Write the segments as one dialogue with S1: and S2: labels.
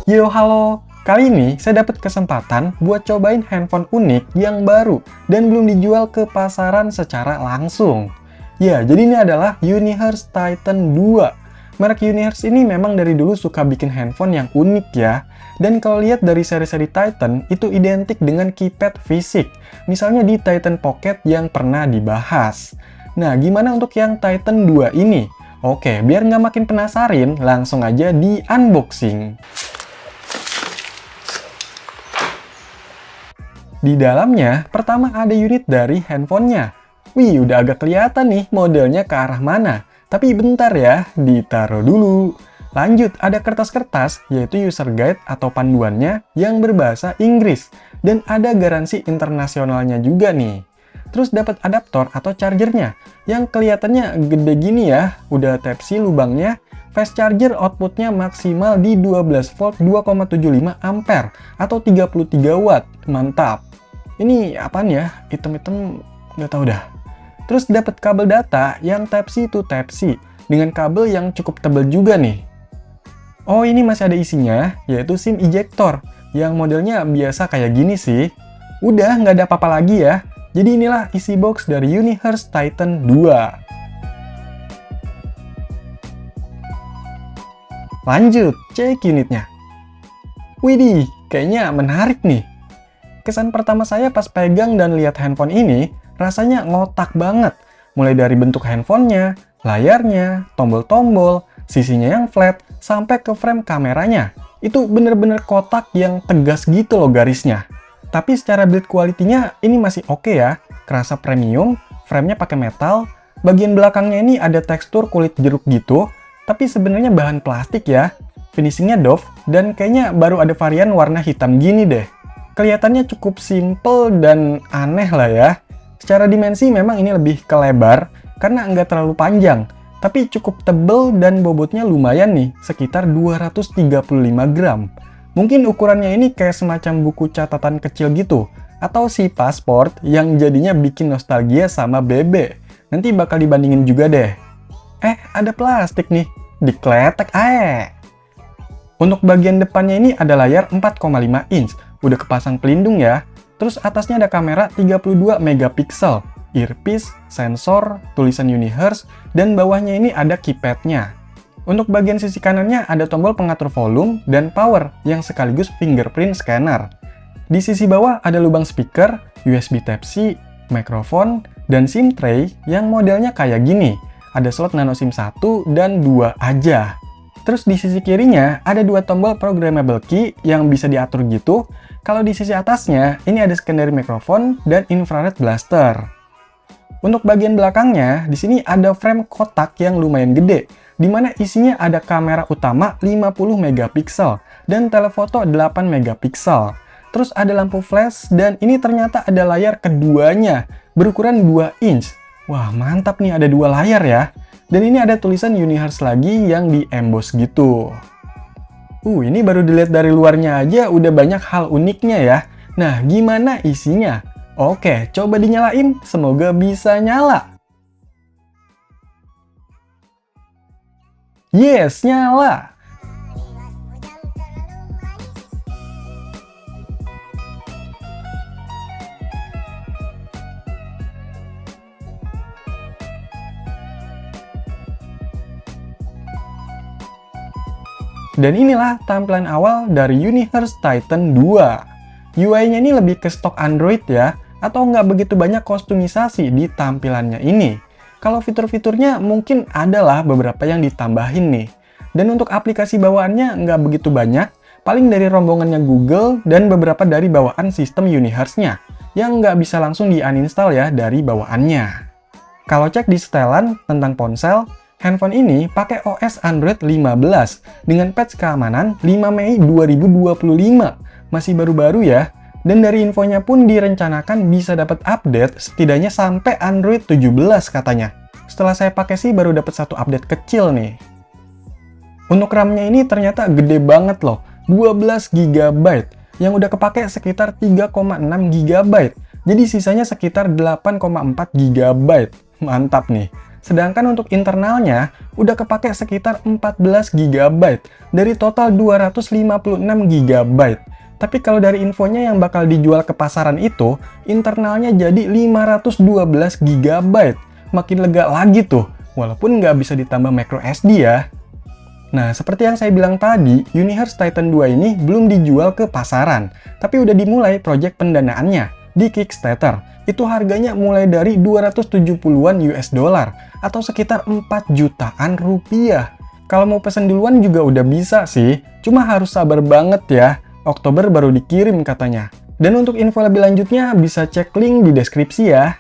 S1: Yo, halo! Kali ini saya dapat kesempatan buat cobain handphone unik yang baru dan belum dijual ke pasaran secara langsung. Ya, jadi ini adalah Unihertz Titan 2. Merek Unihertz ini memang dari dulu suka bikin handphone yang unik ya. Dan kalau lihat dari seri-seri Titan, itu identik dengan keypad fisik. Misalnya di Titan Pocket yang pernah dibahas. Nah, gimana untuk yang Titan 2 ini? Oke, biar nggak makin penasarin, langsung aja di unboxing. Di dalamnya, pertama ada unit dari handphonenya. Wih, udah agak kelihatan nih modelnya ke arah mana. Tapi bentar ya, ditaruh dulu. Lanjut, ada kertas-kertas, yaitu user guide atau panduannya yang berbahasa Inggris. Dan ada garansi internasionalnya juga nih. Terus dapat adaptor atau chargernya, yang kelihatannya gede gini ya. Udah Type-C lubangnya. Fast charger outputnya maksimal di 12 volt 2,75 ampere atau 33 watt. Mantap. Ini apaan ya? Item-item nggak tahu dah. Terus dapat kabel data yang Type-C to Type-C dengan kabel yang cukup tebal juga nih. Oh, ini masih ada isinya, yaitu SIM ejector yang modelnya biasa kayak gini sih. Udah nggak ada apa-apa lagi ya. Jadi inilah isi box dari Unihertz Titan 2. Lanjut, cek unitnya. Widih, kayaknya menarik nih. Kesan pertama saya pas pegang dan lihat handphone ini, rasanya ngotak banget. Mulai dari bentuk handphonenya, layarnya, tombol-tombol, sisinya yang flat, sampai ke frame kameranya. Itu bener-bener kotak yang tegas gitu loh garisnya. Tapi secara build quality-nya ini masih oke ya. Kerasa premium, frame-nya pakai metal, bagian belakangnya ini ada tekstur kulit jeruk gitu, tapi sebenarnya bahan plastik ya. Finishingnya doff, dan kayaknya baru ada varian warna hitam gini deh. Kelihatannya cukup simple dan aneh lah ya. Secara dimensi memang ini lebih ke lebar, karena nggak terlalu panjang. Tapi cukup tebel dan bobotnya lumayan nih, sekitar 235 gram. Mungkin ukurannya ini kayak semacam buku catatan kecil gitu, atau si pasport yang jadinya bikin nostalgia sama bebek. Nanti bakal dibandingin juga deh. Ada plastik nih, dikletek ae. Untuk bagian depannya ini ada layar 4,5 inch, udah kepasang pelindung ya. Terus atasnya ada kamera 32 megapiksel, earpiece, sensor, tulisan Unihertz, dan bawahnya ini ada keypadnya. Untuk bagian sisi kanannya ada tombol pengatur volume dan power yang sekaligus fingerprint scanner. Di sisi bawah ada lubang speaker, USB Type-C, mikrofon, dan SIM tray yang modelnya kayak gini. Ada slot nano SIM 1 dan 2 aja. Terus di sisi kirinya ada dua tombol programmable key yang bisa diatur gitu. Kalau di sisi atasnya ini ada secondary mikrofon dan infrared blaster. Untuk bagian belakangnya di sini ada frame kotak yang lumayan gede, di mana isinya ada kamera utama 50 megapiksel dan telefoto 8 megapiksel. Terus ada lampu flash dan ini ternyata ada layar keduanya berukuran 2 inch. Wah, mantap nih ada dua layar ya. Dan ini ada tulisan Unihertz lagi yang di emboss gitu. Ini baru dilihat dari luarnya aja udah banyak hal uniknya ya. Nah, gimana isinya? Oke, coba dinyalain. Semoga bisa nyala. Yes, nyala! Dan inilah tampilan awal dari Unihertz Titan 2. UI-nya ini lebih ke stok Android ya, atau nggak begitu banyak kostumisasi di tampilannya ini. Kalau fitur-fiturnya mungkin adalah beberapa yang ditambahin nih. Dan untuk aplikasi bawaannya nggak begitu banyak, paling dari rombongannya Google dan beberapa dari bawaan sistem Unihertz-nya, yang nggak bisa langsung di-uninstall ya dari bawaannya. Kalau cek di setelan tentang ponsel, handphone ini pakai OS Android 15 dengan patch keamanan 5 Mei 2025. Masih baru-baru ya. Dan dari infonya pun direncanakan bisa dapat update setidaknya sampai Android 17 katanya. Setelah saya pakai sih baru dapat satu update kecil nih. Untuk RAM-nya ini ternyata gede banget loh, 12 GB. Yang udah kepake sekitar 3,6 GB. Jadi sisanya sekitar 8,4 GB. Mantap nih. Sedangkan untuk internalnya udah kepake sekitar 14 GB dari total 256 GB. Tapi kalau dari infonya yang bakal dijual ke pasaran itu, internalnya jadi 512 GB. Makin lega lagi tuh, walaupun nggak bisa ditambah micro SD ya. Nah, seperti yang saya bilang tadi, Universe Titan 2 ini belum dijual ke pasaran, tapi udah dimulai proyek pendanaannya di Kickstarter. Itu harganya mulai dari 270-an US dollar atau sekitar 4 jutaan rupiah. Kalau mau pesen duluan juga udah bisa sih, cuma harus sabar banget ya. Oktober baru dikirim katanya. Dan untuk info lebih lanjutnya bisa cek link di deskripsi ya.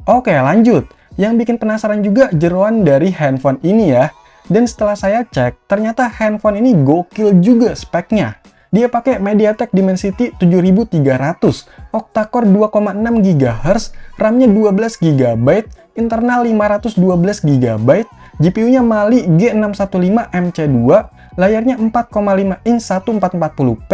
S1: Oke, lanjut. Yang bikin penasaran juga jeroan dari handphone ini ya. Dan setelah saya cek, ternyata handphone ini gokil juga speknya. Dia pakai MediaTek Dimensity 7300, octa-core 2,6 GHz, RAM-nya 12 GB, internal 512 GB, GPU-nya Mali G615MC2, layarnya 4,5 inch 1440p,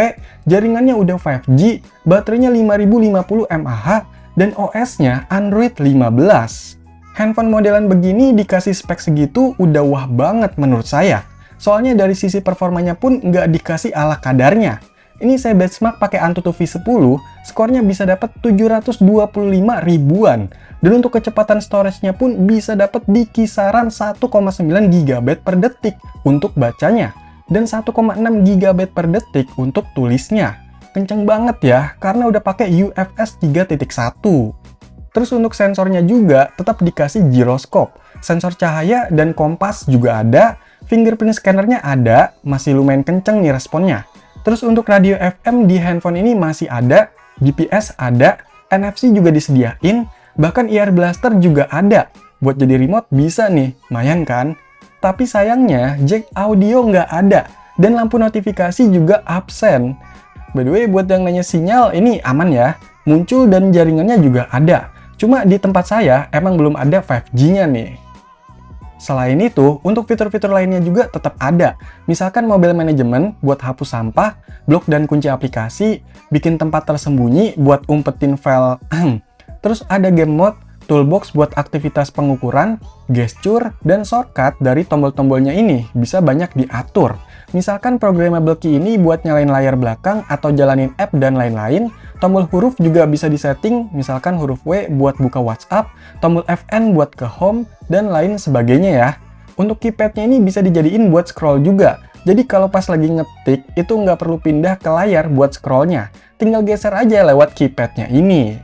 S1: jaringannya udah 5G, baterainya 5050 mAh, dan OS-nya Android 15. Handphone modelan begini dikasih spek segitu udah wah banget menurut saya. Soalnya dari sisi performanya pun nggak dikasih ala kadarnya. Ini saya benchmark pakai Antutu V10, skornya bisa dapat 725 ribuan. Dan untuk kecepatan storage-nya pun bisa dapat di kisaran 1,9 GB per detik untuk bacanya. Dan 1,6 GB per detik untuk tulisnya. Kenceng banget ya, karena udah pakai UFS 3.1. Terus untuk sensornya juga tetap dikasih giroskop. Sensor cahaya dan kompas juga ada. Fingerprint scannernya ada, masih lumayan kenceng nih responnya. Terus untuk radio FM di handphone ini masih ada, GPS ada, NFC juga disediain, bahkan ear blaster juga ada. Buat jadi remote bisa nih, lumayan kan? Tapi sayangnya jack audio nggak ada, dan lampu notifikasi juga absen. By the way, buat yang nanya sinyal, ini aman ya, muncul dan jaringannya juga ada. Cuma di tempat saya emang belum ada 5G-nya nih. Selain itu, untuk fitur-fitur lainnya juga tetap ada. Misalkan mobile management buat hapus sampah, blok dan kunci aplikasi, bikin tempat tersembunyi buat umpetin file. Terus ada game mode, toolbox buat aktivitas pengukuran, gesture, dan shortcut dari tombol-tombolnya ini bisa banyak diatur. Misalkan programmable key ini buat nyalain layar belakang atau jalanin app dan lain-lain. Tombol huruf juga bisa disetting, misalkan huruf W buat buka WhatsApp, tombol Fn buat ke home, dan lain sebagainya ya. Untuk keypadnya ini bisa dijadiin buat scroll juga. Jadi kalau pas lagi ngetik, itu nggak perlu pindah ke layar buat scrollnya. Tinggal geser aja lewat keypadnya ini.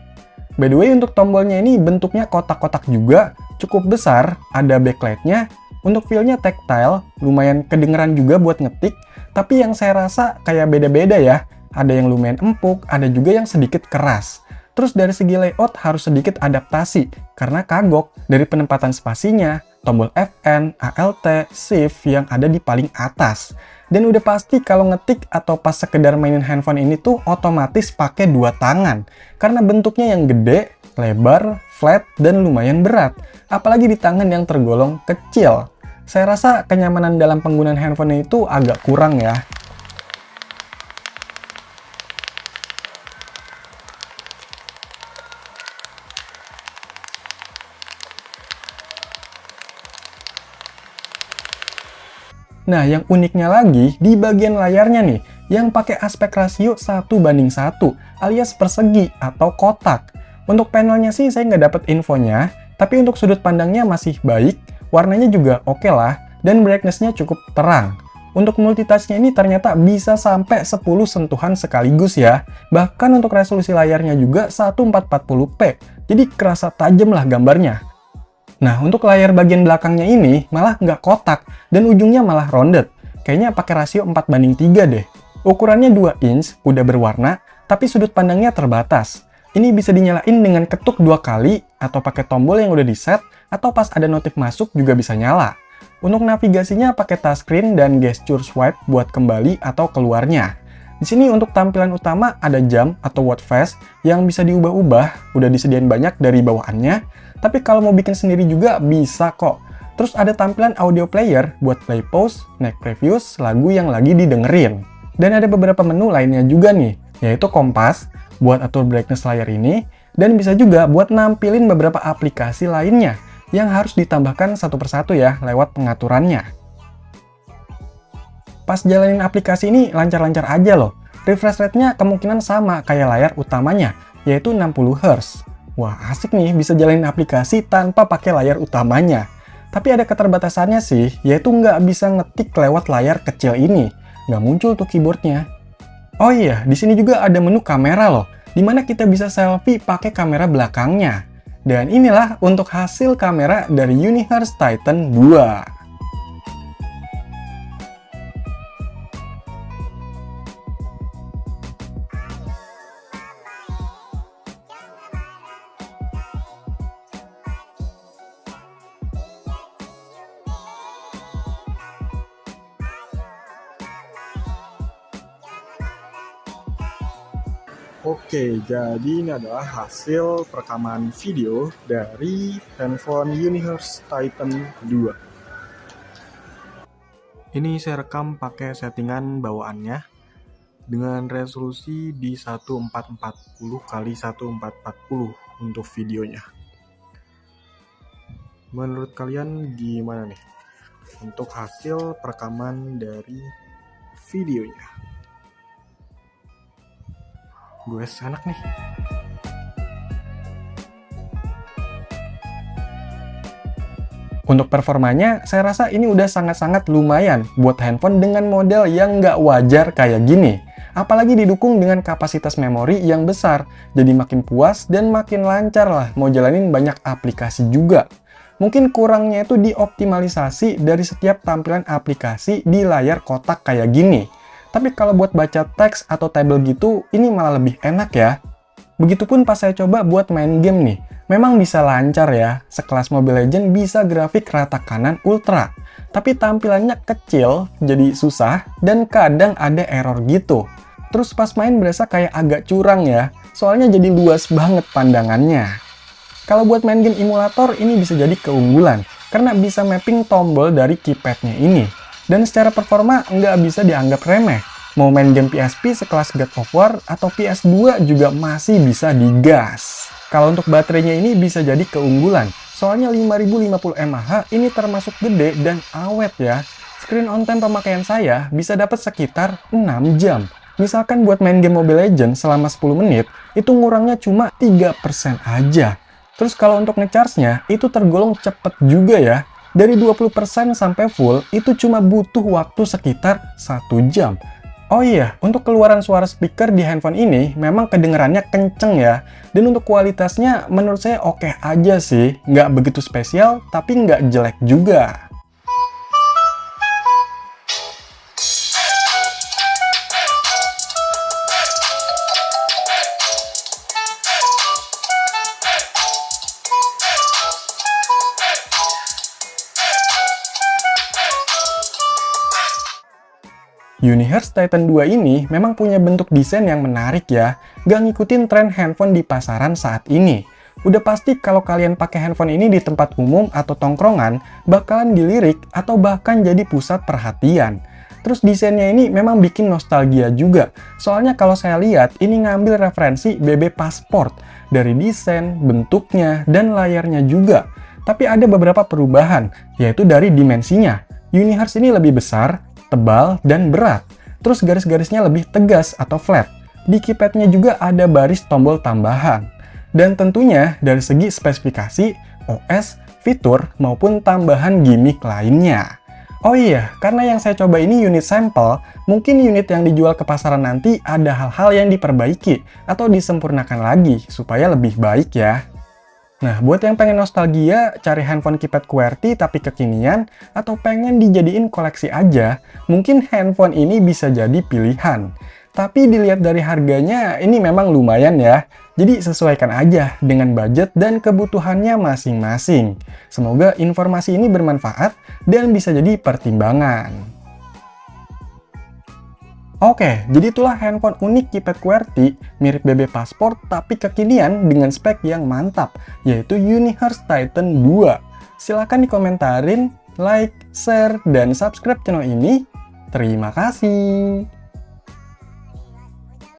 S1: By the way, untuk tombolnya ini bentuknya kotak-kotak juga, cukup besar, ada backlightnya. Untuk feel-nya tactile, lumayan kedengeran juga buat ngetik, tapi yang saya rasa kayak beda-beda ya. Ada yang lumayan empuk, ada juga yang sedikit keras. Terus dari segi layout harus sedikit adaptasi, karena kagok dari penempatan spasinya, tombol Fn, Alt, Shift yang ada di paling atas. Dan udah pasti kalau ngetik atau pas sekedar mainin handphone ini tuh otomatis pakai dua tangan, karena bentuknya yang gede, lebar, flat, dan lumayan berat. Apalagi di tangan yang tergolong kecil. Saya rasa kenyamanan dalam penggunaan handphone itu agak kurang ya. Nah, yang uniknya lagi di bagian layarnya nih, yang pakai aspek rasio 1:1 alias persegi atau kotak. Untuk panelnya sih saya nggak dapet infonya, tapi untuk sudut pandangnya masih baik, warnanya juga oke lah, dan brightness-nya cukup terang. Untuk multitouch-nya ini ternyata bisa sampai 10 sentuhan sekaligus ya. Bahkan untuk resolusi layarnya juga 1440p, jadi kerasa tajam lah gambarnya. Nah, untuk layar bagian belakangnya ini malah nggak kotak, dan ujungnya malah rounded. Kayaknya pakai rasio 4:3 deh. Ukurannya 2 inch, udah berwarna, tapi sudut pandangnya terbatas. Ini bisa dinyalain dengan ketuk 2 kali, atau pakai tombol yang udah di-set, atau pas ada notif masuk juga bisa nyala. Untuk navigasinya pakai touchscreen dan gesture swipe buat kembali atau keluarnya. Di sini untuk tampilan utama ada jam atau watch face yang bisa diubah-ubah, udah disediain banyak dari bawaannya, tapi kalau mau bikin sendiri juga bisa kok. Terus ada tampilan audio player buat play pause, naik previews, lagu yang lagi didengerin. Dan ada beberapa menu lainnya juga nih, yaitu kompas buat atur brightness layar ini, dan bisa juga buat nampilin beberapa aplikasi lainnya. yang harus ditambahkan satu persatu ya lewat pengaturannya. Pas jalanin aplikasi ini lancar-lancar aja loh. Refresh rate-nya kemungkinan sama kayak layar utamanya, yaitu 60 Hz. Wah, asik nih bisa jalanin aplikasi tanpa pakai layar utamanya. Tapi ada keterbatasannya sih, yaitu nggak bisa ngetik lewat layar kecil ini. Nggak muncul tuh keyboardnya. Oh iya, di sini juga ada menu kamera loh, dimana kita bisa selfie pakai kamera belakangnya. Dan inilah untuk hasil kamera dari Unihertz Titan 2. Oke, jadi ini adalah hasil perekaman video dari handphone Unihertz Titan 2. Ini saya rekam pakai settingan bawaannya dengan resolusi di 1440 x 1440 untuk videonya. Menurut kalian gimana nih untuk hasil perekaman dari videonya? Gue enak nih. Untuk performanya, saya rasa ini udah sangat-sangat lumayan buat handphone dengan model yang nggak wajar kayak gini. Apalagi didukung dengan kapasitas memori yang besar, jadi makin puas dan makin lancar lah mau jalanin banyak aplikasi juga. Mungkin kurangnya itu dioptimalisasi dari setiap tampilan aplikasi di layar kotak kayak gini. Tapi kalau buat baca teks atau tabel gitu, ini malah lebih enak ya. Begitupun pas saya coba buat main game nih. Memang bisa lancar ya, sekelas Mobile Legends bisa grafik rata kanan ultra. Tapi tampilannya kecil, jadi susah, dan kadang ada error gitu. Terus pas main berasa kayak agak curang ya, soalnya jadi luas banget pandangannya. Kalau buat main game emulator, ini bisa jadi keunggulan, karena bisa mapping tombol dari keypadnya ini. Dan secara performa nggak bisa dianggap remeh. Mau main game PSP sekelas God of War atau PS2 juga masih bisa digas. Kalau untuk baterainya ini bisa jadi keunggulan. Soalnya 5050 mAh ini termasuk gede dan awet ya. Screen on time pemakaian saya bisa dapat sekitar 6 jam. Misalkan buat main game Mobile Legends selama 10 menit, itu ngurangnya cuma 3% aja. Terus kalau untuk ngecharge-nya, itu tergolong cepet juga ya. Dari 20% sampai full, itu cuma butuh waktu sekitar 1 jam. Oh iya, untuk keluaran suara speaker di handphone ini memang kedengarannya kenceng ya. Dan untuk kualitasnya menurut saya oke aja sih. Nggak begitu spesial, tapi nggak jelek juga. Unihertz Titan 2 ini memang punya bentuk desain yang menarik ya, gak ngikutin tren handphone di pasaran saat ini. Udah pasti kalau kalian pakai handphone ini di tempat umum atau tongkrongan, bakalan dilirik atau bahkan jadi pusat perhatian. Terus desainnya ini memang bikin nostalgia juga, soalnya kalau saya lihat ini ngambil referensi BB Passport, dari desain, bentuknya, dan layarnya juga. Tapi ada beberapa perubahan, yaitu dari dimensinya. Unihertz ini lebih besar, tebal, dan berat. Terus garis-garisnya lebih tegas atau flat. Di keypadnya juga ada baris tombol tambahan. Dan tentunya dari segi spesifikasi, OS, fitur, maupun tambahan gimmick lainnya. Oh iya, karena yang saya coba ini unit sampel, mungkin unit yang dijual ke pasaran nanti ada hal-hal yang diperbaiki atau disempurnakan lagi supaya lebih baik ya. Nah, buat yang pengen nostalgia, cari handphone keypad QWERTY tapi kekinian, atau pengen dijadiin koleksi aja, mungkin handphone ini bisa jadi pilihan. Tapi dilihat dari harganya, ini memang lumayan ya. Jadi sesuaikan aja dengan budget dan kebutuhannya masing-masing. Semoga informasi ini bermanfaat dan bisa jadi pertimbangan. Oke, jadi itulah handphone unik keypad QWERTY mirip BB Passport tapi kekinian dengan spek yang mantap, yaitu Unihertz Titan 2. Silahkan dikomentarin, like, share, dan subscribe channel ini. Terima kasih.